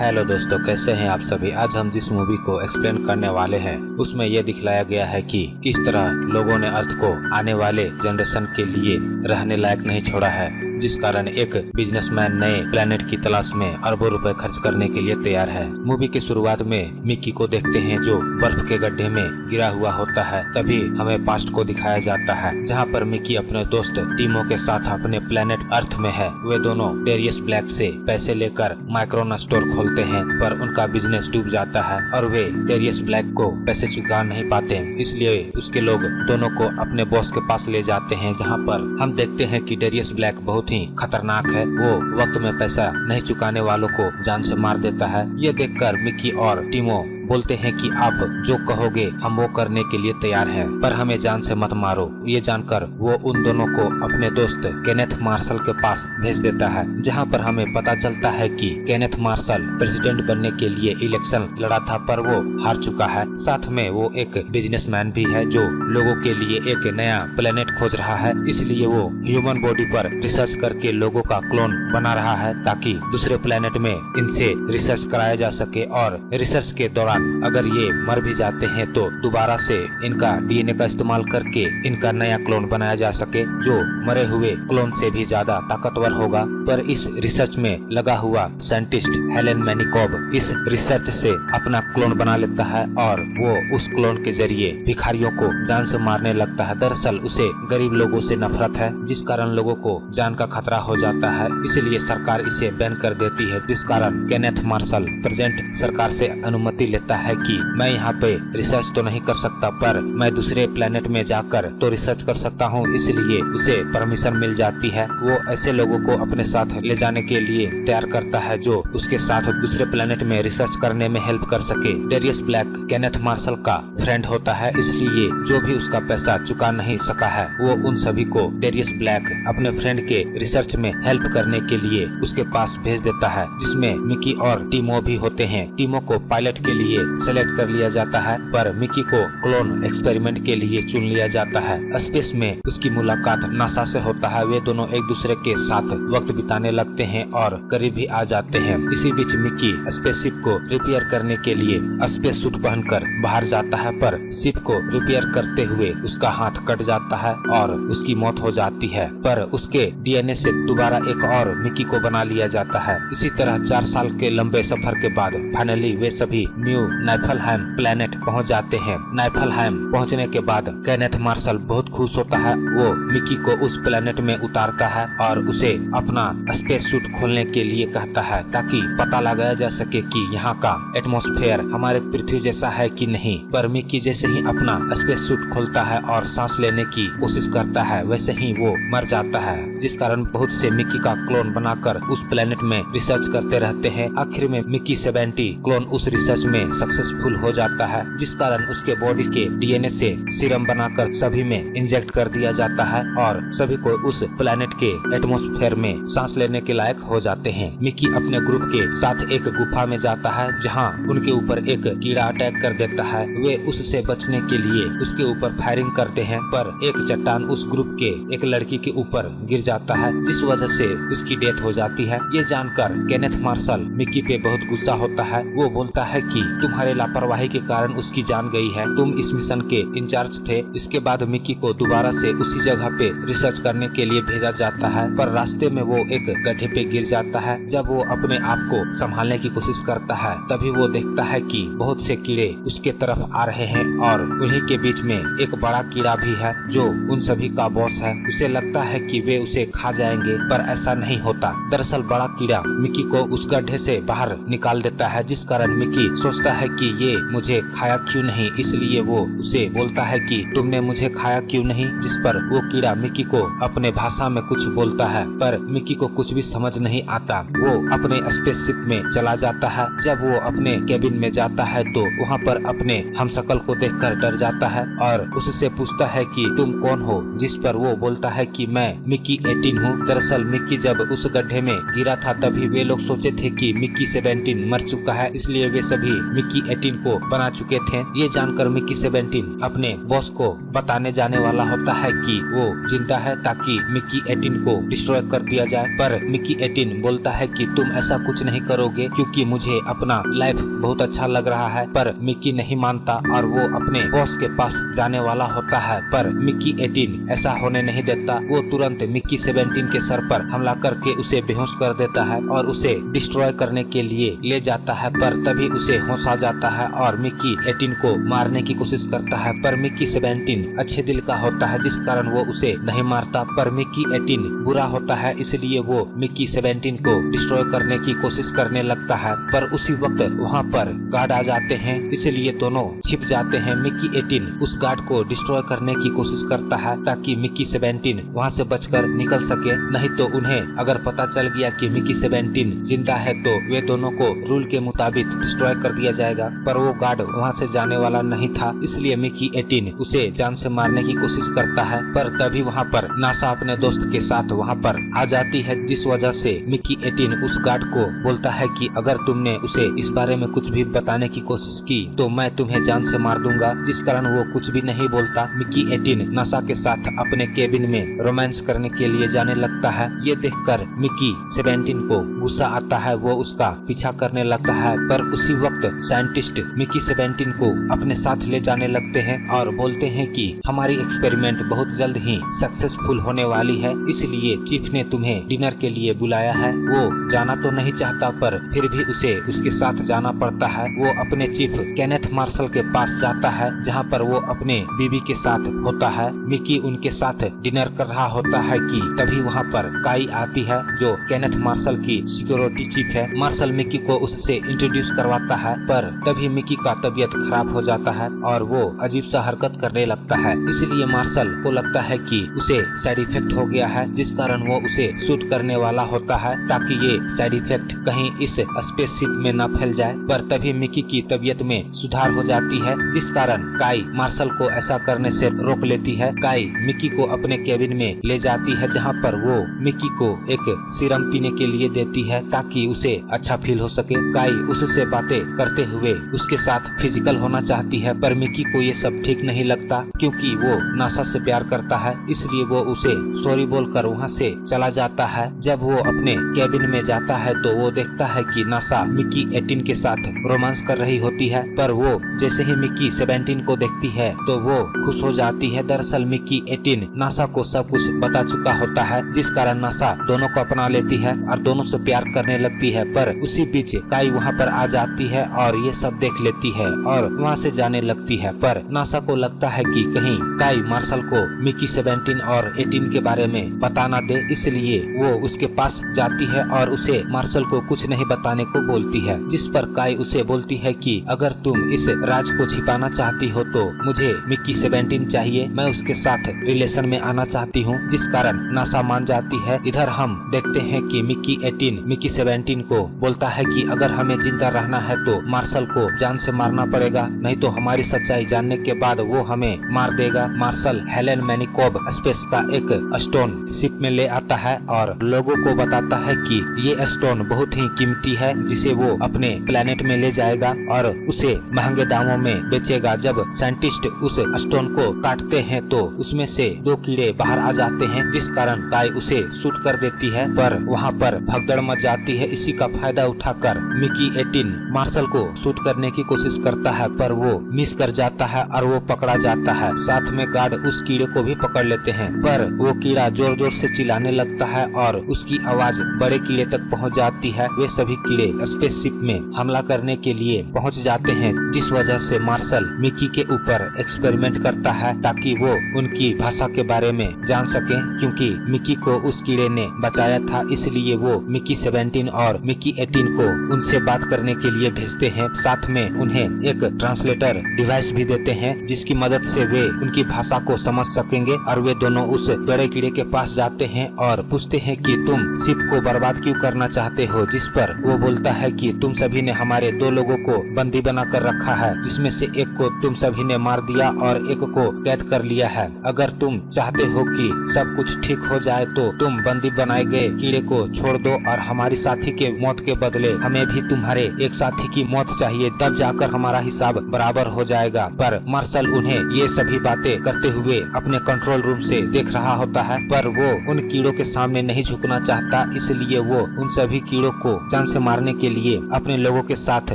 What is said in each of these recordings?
Hello दोस्तों, कैसे हैं आप सभी। आज हम जिस मूवी को एक्सप्लेन करने वाले हैं उसमें यह दिखलाया गया है कि किस तरह लोगों ने अर्थ को आने वाले जनरेशन के लिए रहने लायक नहीं छोड़ा है, जिस कारण एक बिजनेसमैन नए प्लेनेट की तलाश में अरबों रुपए खर्च करने के लिए तैयार है। मूवी की शुरुआत में मिक्की को देखते हैं जो बर्फ के गड्ढे में गिरा हुआ होता है। तभी हमें पास्ट को दिखाया जाता है जहां पर मिक्की अपने दोस्त टीमो के साथ अपने प्लेनेट अर्थ में है। वे दोनों डेरियस ब्लैक से पैसे लेकर माइक्रोना स्टोर खोलते हैं, पर उनका बिजनेस डूब जाता है और वे डेरियस ब्लैक को पैसे चुका नहीं पाते। इसलिए उसके लोग दोनों को अपने बॉस के पास ले जाते हैं, जहां पर हम देखते हैं कि डेरियस ब्लैक बहुत ही खतरनाक है। वो वक्त में पैसा नहीं चुकाने वालों को जान से मार देता है। ये देखकर मिक्की और टीमो बोलते हैं कि आप जो कहोगे हम वो करने के लिए तैयार हैं, पर हमें जान से मत मारो। ये जानकर वो उन दोनों को अपने दोस्त केनेथ मार्शल के पास भेज देता है, जहां पर हमें पता चलता है कि केनेथ मार्शल प्रेसिडेंट बनने के लिए इलेक्शन लड़ा था, पर वो हार चुका है। साथ में वो एक बिजनेसमैन भी है जो लोगों के लिए एक नया प्लेनेट खोज रहा है। इसलिए वो ह्यूमन बॉडी पर रिसर्च करके लोगों का क्लोन बना रहा है, ताकि दूसरे प्लेनेट में इनसे रिसर्च कराया जा सके और रिसर्च के दौरान अगर ये मर भी जाते हैं तो दोबारा से इनका डीएनए का इस्तेमाल करके इनका नया क्लोन बनाया जा सके, जो मरे हुए क्लोन से भी ज्यादा ताकतवर होगा। पर इस रिसर्च में लगा हुआ साइंटिस्ट हेलेन मैनिकॉब इस रिसर्च से अपना क्लोन बना लेता है और वो उस क्लोन के जरिए भिखारियों को जान से मारने लगता है। दरअसल उसे गरीब लोगों से नफरत है, जिस कारण लोगों को जान का खतरा हो जाता है। इसलिए सरकार इसे बैन कर देती है, जिस कारण केनेथ मार्शल प्रेजेंट सरकार से अनुमति लेता है कि मैं यहाँ पे रिसर्च तो नहीं कर सकता, पर मैं दूसरे प्लेनेट में जाकर तो रिसर्च कर सकता हूँ। इसलिए उसे परमिशन मिल जाती है। वो ऐसे लोगों को अपने साथ ले जाने के लिए तैयार करता है जो उसके साथ दूसरे प्लेनेट में रिसर्च करने में हेल्प कर सके। डेरियस ब्लैक केनेथ मार्शल का फ्रेंड होता है, इसलिए जो भी उसका पैसा चुका नहीं सका है वो उन सभी को डेरियस ब्लैक अपने फ्रेंड के रिसर्च में हेल्प करने के लिए उसके पास भेज देता है, जिसमें मिक्की और टीमो भी होते हैं। टीमो को पायलट के लिए सेलेक्ट कर लिया जाता है, पर मिक्की को क्लोन एक्सपेरिमेंट के लिए चुन लिया जाता है। स्पेस में उसकी मुलाकात नासा से होता है। वे दोनों एक दूसरे के साथ वक्त बिताने लगते हैं और करीब भी आ जाते हैं। इसी बीच मिक्की स्पेसशिप को रिपेयर करने के लिए स्पेस सूट पहनकर बाहर जाता है, पर शिप को रिपेयर करते हुए उसका हाथ कट जाता है और उसकी मौत हो जाती है। पर उसके डीएनए से दोबारा एक और मिक्की को बना लिया जाता है। इसी तरह 4 साल के लंबे सफर के बाद फाइनली वे सभी न्यू नाइफलहाइम प्लेनेट पहुंच जाते हैं। नाइफलहाइम पहुंचने के बाद केनेथ मार्शल बहुत खुश होता है। वो मिक्की को उस प्लेनेट में उतारता है और उसे अपना स्पेस सूट खोलने के लिए कहता है, ताकि पता लगाया जा सके कि यहाँ का एटमॉस्फेयर हमारे पृथ्वी जैसा है कि नहीं। पर मिक्की जैसे ही अपना स्पेस सूट खोलता है और सांस लेने की कोशिश करता है, वैसे ही वो मर जाता है, जिस कारण बहुत से मिक्की का क्लोन बनाकर उस प्लेनेट में रिसर्च करते रहते हैं। आखिर में मिक्की 70 क्लोन उस रिसर्च में सक्सेसफुल हो जाता है, जिस कारण उसके बॉडी के डीएनए से सीरम बनाकर सभी में इंजेक्ट कर दिया जाता है और सभी को उस प्लेनेट के एटमॉस्फेयर में सांस लेने के लायक हो जाते हैं। मिक्की अपने ग्रुप के साथ एक गुफा में जाता है, जहां उनके ऊपर एक कीड़ा अटैक कर देता है। वे उससे बचने के लिए उसके ऊपर फायरिंग करते हैं, पर एक चट्टान उस ग्रुप के एक लड़की के ऊपर गिर जाता है, जिस वजह से उसकी डेथ हो जाती है। ये जानकर केनेथ मार्शल मिक्की पे बहुत गुस्सा होता है। वो बोलता है कि तुम्हारे लापरवाही के कारण उसकी जान गई है, तुम इस मिशन के इंचार्ज थे। इसके बाद मिक्की को दोबारा से उसी जगह पे रिसर्च करने के लिए भेजा जाता है, पर रास्ते में वो एक गड्ढे पे गिर जाता है। जब वो अपने आप को संभालने की कोशिश करता है, तभी वो देखता है कि बहुत से कीड़े उसके तरफ आ रहे हैं और उन्हीं के बीच में एक बड़ा कीड़ा भी है जो उन सभी का बॉस है। उसे लगता है कि वे उसे खा जाएंगे, पर ऐसा नहीं होता। दरअसल बड़ा कीड़ा मिक्की को उस गड्ढे से बाहर निकाल देता है, जिस कारण मिक्की सोचता है कि ये मुझे खाया क्यों नहीं। इसलिए वो उसे बोलता है कि तुमने मुझे खाया क्यों नहीं, जिस पर वो कीड़ा मिक्की को अपने भाषा में कुछ बोलता है, पर मिक्की को कुछ भी समझ नहीं आता। वो अपने स्पेसशिप में चला जाता है। जब वो अपने केबिन में जाता है तो वहाँ पर अपने हमशक्ल को देखकर डर जाता है और उससे पूछता है कि तुम कौन हो, जिस पर वो बोलता है कि मैं मिक्की 18 हूँ। दरअसल मिक्की जब उस गड्ढे में गिरा था, तभी वे लोग सोचे थे कि मिक्की 17 मर चुका है, इसलिए वे सभी मिकी 18 को बना चुके थे। ये जानकर मिकी 17 अपने बॉस को बताने जाने वाला होता है कि वो जिंदा है ताकि मिकी 18 को डिस्ट्रॉय कर दिया जाए, पर मिकी 18 बोलता है कि तुम ऐसा कुछ नहीं करोगे क्योंकि मुझे अपना लाइफ बहुत अच्छा लग रहा है। पर मिकी नहीं मानता और वो अपने बॉस के पास जाने वाला होता है, पर मिकी 18 ऐसा होने नहीं देता। वो तुरंत मिकी 17 के सर पर हमला करके उसे बेहोश कर देता है और उसे डिस्ट्रॉय करने के लिए ले जाता है, पर तभी उसे होश आ जाता है और मिकी 18 को मारने की कोशिश करता है। पर मिकी 17 अच्छे दिल का होता है जिस कारण वो उसे नहीं मारता, पर मिकी 18 बुरा होता है इसलिए वो मिकी 17 को डिस्ट्रॉय करने की कोशिश करने लगता है। पर उसी वक्त वहाँ पर गार्ड आ जाते हैं इसलिए दोनों छिप जाते हैं। मिकी 18 उस गार्ड को डिस्ट्रॉय करने की कोशिश करता है ताकि मिकी 17 वहाँ से बचकर निकल सके, नहीं तो उन्हें अगर पता चल गया कि मिकी 17 जिंदा है तो वे दोनों को रूल के मुताबिक डिस्ट्रॉय कर दिया जाएगा। पर वो गार्ड वहाँ से जाने वाला नहीं था इसलिए मिकी 18 उसे जान से मारने की कोशिश करता है, पर तभी वहाँ पर नासा अपने दोस्त के साथ वहाँ पर आ जाती है, जिस वजह से मिकी 18 उस गार्ड को बोलता है कि अगर तुमने उसे इस बारे में कुछ भी बताने की कोशिश की तो मैं तुम्हें जान से मार दूंगा, जिस कारण वो कुछ भी नहीं बोलता। मिकी 18 नासा के साथ अपने केबिन में रोमांस करने के लिए जाने लगता है। ये देखकर मिकी 17 को गुस्सा आता है, वो उसका पीछा करने लगता है, पर उसी वक्त साइंटिस्ट मिकी 17 को अपने साथ ले जाने लगते हैं और बोलते हैं कि हमारी एक्सपेरिमेंट बहुत जल्द ही सक्सेसफुल होने वाली है, इसलिए चीफ ने तुम्हें डिनर के लिए बुलाया है। वो जाना तो नहीं चाहता पर फिर भी उसे उसके साथ जाना पड़ता है। वो अपने चीफ केनेथ मार्शल के पास जाता है जहाँ पर वो अपने बीबी के साथ होता है। मिकी उनके साथ डिनर कर रहा होता है कि तभी वहाँ पर काई आती है जो केनेथ मार्शल की सिक्योरिटी चीफ है। मार्शल मिकी को उससे इंट्रोड्यूस करवाता है, पर तभी मिकी का तबीयत खराब हो जाता है और वो अजीब सा हरकत करने लगता है, इसलिए मार्शल को लगता है कि उसे साइड इफेक्ट हो गया है, जिस कारण वो उसे शूट करने वाला होता है ताकि ये साइड इफेक्ट कहीं इस स्पेसशिप में न फैल जाए। पर तभी मिकी की तबीयत में सुधार हो जाती है, जिस कारण काई मार्शल को ऐसा करने से रोक लेती है। काई मिकी को अपने केबिन में ले जाती है जहाँ पर वो मिकी को एक सीरम पीने के लिए देती है ताकि उसे अच्छा फील हो सके। काई उससे बातें करते हुए उसके साथ फिजिकल होना चाहती है, पर मिकी को ये सब ठीक नहीं लगता क्योंकि वो नासा से प्यार करता है, इसलिए वो उसे सॉरी बोलकर वहाँ से चला जाता है। जब वो अपने केबिन में जाता है तो वो देखता है कि नासा मिकी 18 के साथ रोमांस कर रही होती है, पर वो जैसे ही मिकी 17 को देखती है तो वो खुश हो जाती है। दरअसल मिकी 18 नासा को सब कुछ बता चुका होता है, जिस कारण नासा दोनों को अपना लेती है और दोनों से प्यार करने लगती है। पर उसी बीच काई वहाँ पर आ जाती है और ये सब देख लेती है और वहाँ से जाने लगती है, पर नासा को लगता है कि कहीं काई मार्शल को मिकी 17 और 18 के बारे में बता ना दे, इसलिए वो उसके पास जाती है और उसे मार्शल को कुछ नहीं बताने को बोलती है, जिस पर काई उसे बोलती है कि अगर तुम इस राज को छिपाना चाहती हो तो मुझे मिकी 17 चाहिए, मैं उसके साथ रिलेशन में आना चाहती हूँ, जिस कारण नासा मान जाती है। इधर हम देखते हैं कि मिकी 18 मिकी 17 को बोलता है कि अगर हमें जिंदा रहना है तो मार्शल को जान से मारना पड़ेगा, नहीं तो हमारी सच्चाई जानने के बाद वो हमें मार देगा। मार्शल हेलेन मैनिकोब स्पेस का एक स्टोन शिप में ले आता है और लोगों को बताता है कि ये स्टोन बहुत ही कीमती है, जिसे वो अपने प्लेनेट में ले जाएगा और उसे महंगे दामों में बेचेगा। जब साइंटिस्ट उस स्टोन को काटते हैं तो उसमें से 2 कीड़े बाहर आ जाते हैं, जिस कारण काई उसे शूट कर देती है, पर वहाँ पर भगदड़ मच जाती है। इसी का फायदा उठाकर मिकी 18 मार्शल को शूट करने की कोशिश करता है, पर वो मिस कर जाता है और वो पकड़ा जाता है। साथ में गार्ड उस कीड़े को भी पकड़ लेते हैं, पर वो कीड़ा जोर जोर से चिल्लाने लगता है और उसकी आवाज बड़े कीड़े तक पहुंच जाती है। वे सभी कीड़े स्पेसशिप में हमला करने के लिए पहुंच जाते हैं, जिस वजह से मार्शल मिकी के ऊपर एक्सपेरिमेंट करता है ताकि वो उनकी भाषा के बारे में जान सके, क्योंकि मिकी को उस कीड़े ने बचाया था, इसलिए वो मिकी 17 और मिकी 18 को उनसे बात करने के लिए भेजते हैं। साथ में उन्हें एक ट्रांसलेटर डिवाइस भी देते हैं जिसकी मदद से वे उनकी भाषा को समझ सकेंगे, और वे दोनों उस बड़े कीड़े के पास जाते हैं और पूछते हैं कि तुम शिप को बर्बाद क्यों करना चाहते हो, जिस पर वो बोलता है कि तुम सभी ने हमारे 2 लोगों को बंदी बना कर रखा है, जिसमें से एक को तुम सभी ने मार दिया और एक को कैद कर लिया है। अगर तुम चाहते हो कि सब कुछ ठीक हो जाए तो तुम बंदी बनाए गए कीड़े को छोड़ दो और हमारी साथी के मौत के बदले हमें भी तुम्हारे एक साथी की मौत मत चाहिए, तब जाकर हमारा हिसाब बराबर हो जाएगा। पर मार्शल उन्हें ये सभी बातें करते हुए अपने कंट्रोल रूम से देख रहा होता है, पर वो उन कीड़ों के सामने नहीं झुकना चाहता, इसलिए वो उन सभी कीड़ों को जान से मारने के लिए अपने लोगों के साथ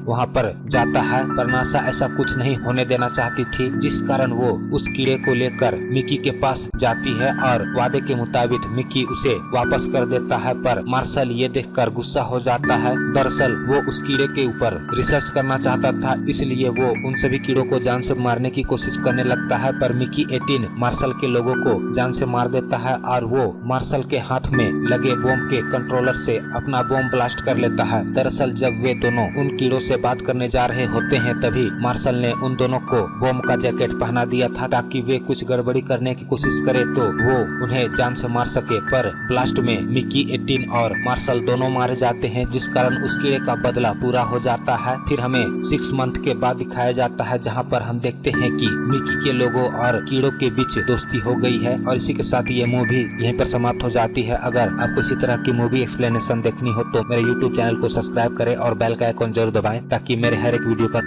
वहाँ पर जाता है। पर नासा ऐसा कुछ नहीं होने देना चाहती थी, जिस कारण वो उस कीड़े को लेकर मिकी के पास जाती है और वादे के मुताबिक मिकी उसे वापस कर देता है। पर मार्शल ये देखकर गुस्सा हो जाता है। दरअसल वो उस कीड़े के ऊपर रिसर्च करना चाहता था, इसलिए वो उन सभी कीड़ों को जान से मारने की कोशिश करने लगता है। पर मिकी 18 मार्शल के लोगों को जान से मार देता है और वो मार्शल के हाथ में लगे बॉम्ब के कंट्रोलर से अपना बॉम्ब ब्लास्ट कर लेता है। दरअसल जब वे दोनों उन कीड़ों से बात करने जा रहे होते हैं, तभी मार्शल ने उन दोनों को बॉम्ब का जैकेट पहना दिया था ताकि वे कुछ गड़बड़ी करने की कोशिश करे तो वो उन्हें जान से मार सके। पर ब्लास्ट में मिकी 18 और मार्शल दोनों मारे जाते हैं, जिस कारण उस कीड़े का बदला पूरा हो जाता है। फिर हमें 6 मंथ के बाद दिखाया जाता है, जहां पर हम देखते हैं कि मिकी के लोगों और कीड़ों के बीच दोस्ती हो गई है। और इसी के साथ ये मूवी यहीं पर समाप्त हो जाती है। अगर आपको इसी तरह की मूवी एक्सप्लेनेशन देखनी हो तो मेरे YouTube चैनल को सब्सक्राइब करें और बेल का आइकॉन जरूर दबाएं ताकि मेरे हर एक वीडियो का